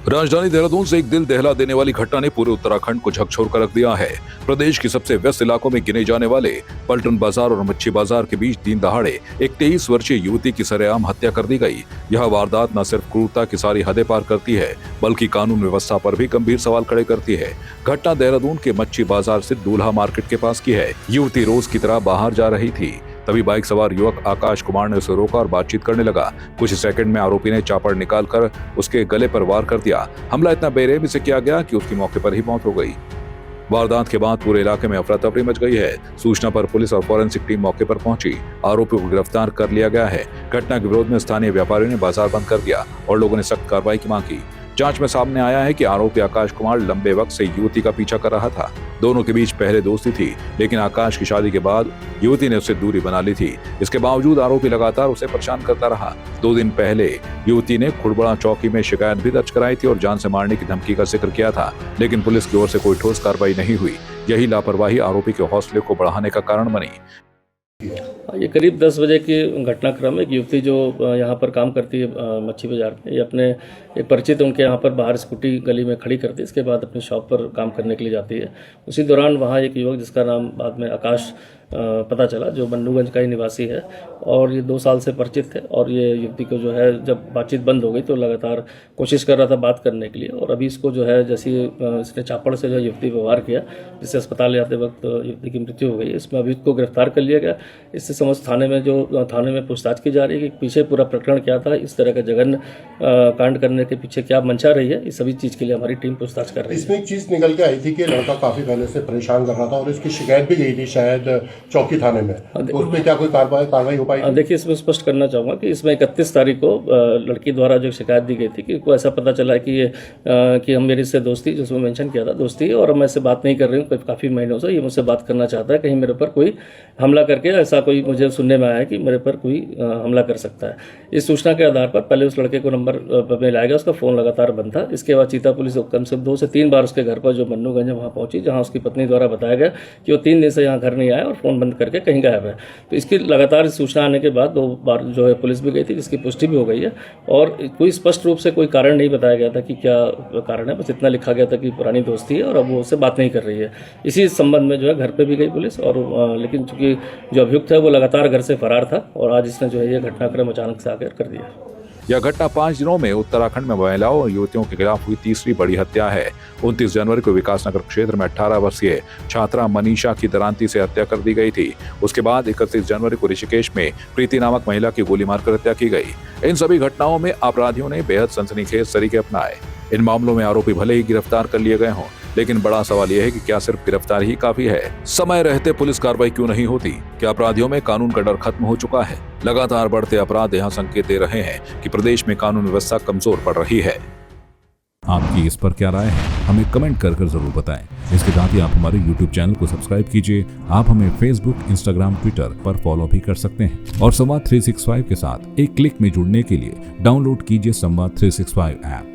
राजधानी देहरादून से एक दिल दहला देने वाली घटना ने पूरे उत्तराखंड को झकझोर कर रख दिया है। प्रदेश के सबसे व्यस्त इलाकों में गिने जाने वाले पलटन बाजार और मच्छी बाजार के बीच दिन दहाड़े एक 23 वर्षीय युवती की सरेआम हत्या कर दी गई। यह वारदात न सिर्फ क्रूरता की सारी हदें पार करती है, बल्कि कानून व्यवस्था पर भी गंभीर सवाल खड़े करती है। घटना देहरादून के मच्छी बाजार से दूल्हा मार्केट के पास की है। युवती रोज की तरह बाहर जा रही थी, तभी बाइक सवार युवक आकाश कुमार ने उसे रोका और बातचीत करने लगा। कुछ सेकंड में आरोपी ने चापड़ निकालकर उसके गले पर वार कर दिया। हमला इतना बेरहमी से किया गया कि उसकी मौके पर ही मौत हो गई। वारदात के बाद पूरे इलाके में अफरा तफरी मच गई है। सूचना पर पुलिस और फॉरेंसिक टीम मौके पर पहुंची। आरोपी को गिरफ्तार कर लिया गया है। घटना के विरोध में स्थानीय व्यापारियों ने बाजार बंद कर दिया और लोगों ने सख्त कार्रवाई की मांग की। जांच में सामने आया है कि आरोपी आकाश कुमार लंबे वक्त से युवती का पीछा कर रहा था। दोनों के बीच पहले दोस्ती थी, लेकिन आकाश की शादी के बाद युवती ने उससे दूरी बना ली थी। इसके बावजूद आरोपी लगातार उसे परेशान करता रहा। 2 दिन पहले युवती ने खुड़बड़ा चौकी में शिकायत भी दर्ज कराई थी और जान से मारने की धमकी का जिक्र किया था, लेकिन पुलिस की ओर से कोई ठोस कार्रवाई नहीं हुई। यही लापरवाही आरोपी के हौसले को बढ़ाने का कारण बनी। ये करीब 10 बजे की घटनाक्रम है। एक युवती जो यहाँ पर काम करती है मच्छी बाजार में, ये अपने एक परिचित उनके यहाँ पर बाहर स्कूटी गली में खड़ी करती है। इसके बाद अपनी शॉप पर काम करने के लिए जाती है। उसी दौरान वहाँ एक युवक जिसका नाम बाद में आकाश पता चला, जो मन्नूगंज का ही निवासी है और ये 2 साल से परिचित थे। और ये युवती को जो है जब बातचीत बंद हो गई तो लगातार कोशिश कर रहा था बात करने के लिए। और अभी इसको जो है जैसे इसने चापड़ से जो युवती को वार किया, जिससे अस्पताल जाते वक्त युवती की मृत्यु हो गई। इसमें अभी को गिरफ्तार कर लिया गया। इससे समस्त थाने में पूछताछ की जा रही है कि पीछे पूरा प्रकरण क्या था, इस तरह का जघन्य कांड करने के पीछे क्या मंशा रही है। इस सभी चीज़ के लिए हमारी टीम पूछताछ कर रही है। इसमें एक चीज़ निकल के आई थी कि लड़का काफ़ी पहले से परेशान कर रहा था और इसकी शिकायत भी गई थी शायद चौकी थाने में। तो उसमें क्या कोई कार्रवाई हो पाई? देखिए, इसमें स्पष्ट करना चाहूँगा कि इसमें 31 तारीख को लड़की द्वारा जो शिकायत दी गई थी कि को ऐसा पता चला कि हम मेरी से दोस्ती, जिसमें मेंशन किया था दोस्ती, और मैं इससे बात नहीं कर रही हूँ काफ़ी महीनों से। ये मुझसे बात करना चाहता है, कहीं मेरे पर कोई हमला करके, ऐसा कोई मुझे सुनने में आया है कि मेरे पर कोई हमला कर सकता है। इस सूचना के आधार पर पहले उस लड़के को नंबर पर मिलाया गया। उसका फ़ोन लगातार बंद था। इसके बाद चीता पुलिस कम से 2 से 3 बार उसके घर पर जो मन्नूगंज है वहाँ पहुंची, जहाँ उसकी पत्नी द्वारा बताया गया कि वो 3 दिन से यहाँ घर नहीं आया और फ़ोन बंद करके कहीं गायब है। तो इसकी लगातार सूचना आने के बाद 2 बार जो है पुलिस भी गई थी, जिसकी पुष्टि भी हो गई है। और कोई स्पष्ट रूप से कोई कारण नहीं बताया गया था कि क्या कारण है। बस इतना लिखा गया था कि पुरानी दोस्ती है और अब वो उससे बात नहीं कर रही है। इसी संबंध में जो है घर पे भी गई पुलिस, और लेकिन चूंकि जो अभियुक्त है वो लगातार घर से फरार था और आज इसने जो है ये घटनाक्रम अचानक से आकर कर दिया। यह घटना 5 दिनों में उत्तराखंड में महिलाओं और युवतियों के खिलाफ हुई तीसरी बड़ी हत्या है। 29 जनवरी को विकासनगर क्षेत्र में 18 वर्षीय छात्रा मनीषा की दरांती से हत्या कर दी गई थी। उसके बाद 31 जनवरी को ऋषिकेश में प्रीति नामक महिला की गोली मारकर हत्या की गई। इन सभी घटनाओं में अपराधियों ने बेहद सनसनीखेज तरीके अपनाए। इन मामलों में आरोपी भले ही गिरफ्तार कर लिए गए हों, लेकिन बड़ा सवाल यह है कि क्या सिर्फ गिरफ्तारी ही काफी है? समय रहते पुलिस कार्रवाई क्यों नहीं होती? क्या अपराधियों में कानून का डर खत्म हो चुका है? लगातार बढ़ते अपराध यहाँ संकेत दे रहे हैं कि प्रदेश में कानून व्यवस्था कमजोर पड़ रही है। आपकी इस पर क्या राय है? हमें कमेंट कर जरूर बताएं। इसके साथ ही आप हमारे YouTube चैनल को सब्सक्राइब कीजिए। आप हमें Facebook, Instagram, Twitter पर फॉलो भी कर सकते हैं और संवाद 365 के साथ एक क्लिक में जुड़ने के लिए डाउनलोड कीजिए संवाद 365 ऐप।